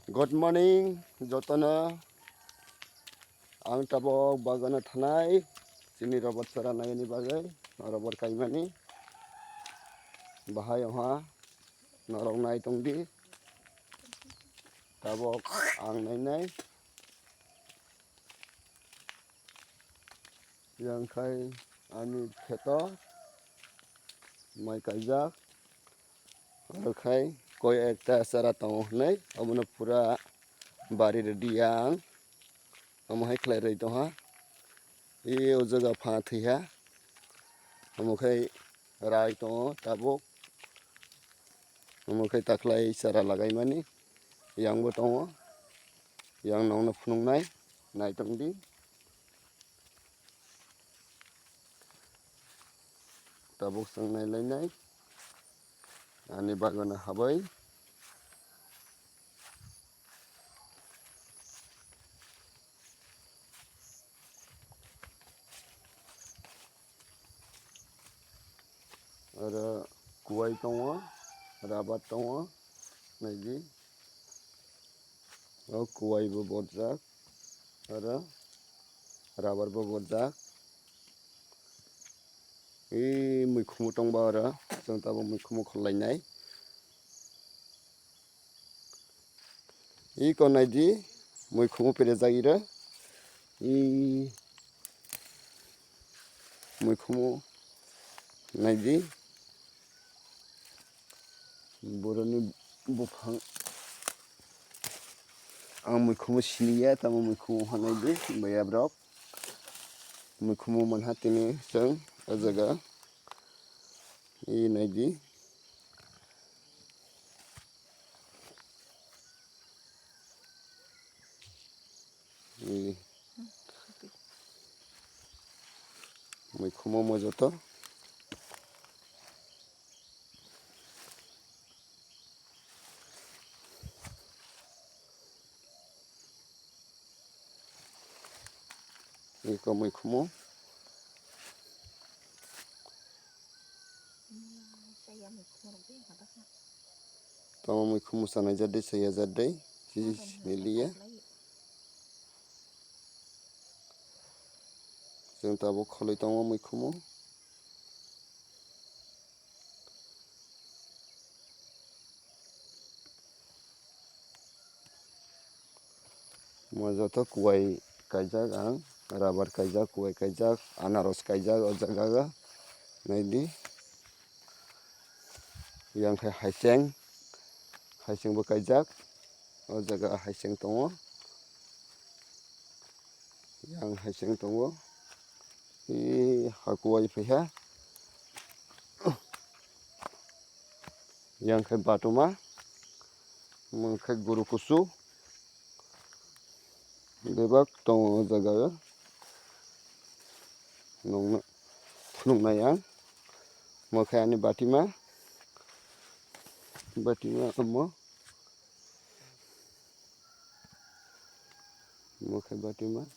Good morning, jotona. Ang tabok bagana thanai. Sini robot sara nagani bagai. Robot khaimani. Bahai oha. Norong nai tongdi. Tabok ang nai. Yang khai ani kheto. Mai kaijak. Ar khai koi ekta sara tong nai. Amuna pura bari ready yang. Amahai khlai rai toha. O jaga pha thiha. Amukhai rai to tabok. Amukhai taklai sara lagai mani. Yang bo tongo. Yang nongna phunung nai. Nai tongdi. Tabok sang nai lai nai. Ani bagana habai. Ada kuai tongo. Rabat tongo. Naigi. O kuai bo borjak. Ada rabar bo borjak. Mwikhumose tongba ara. Jong tabok mwikhumose kholai nai. Ko naidi mwikhumose perejak ira. Mwikhumose naidi. Boroni bufang. Ang mwikhumose siniya tamo mwikhumose hanaidi. Bayabrok. Mwikhumose manha tini jong o jaga. Naidi. Mwikhumose mojoto. Ko mwikhumose. Tamo mwikhumose sanai jadai saya jadai. Niliya. Jong tabok kholai tongo mwikhumose. Mojoto kuai kaijak ang. Rabar kaijak, kuai kaijak, anaros kaijak o jaga. Naidi. Yang khai haiceng. Haiceng bo kaijak. O jaga haiceng tongo. Yang haiceng tongo. Hakuai paiha. Yang khai batuma. Mungkai guru kusu. Debak tongo jaga. Nongna phunung na yang. Mungkai ani batima. Batima amo. Mungkai batima.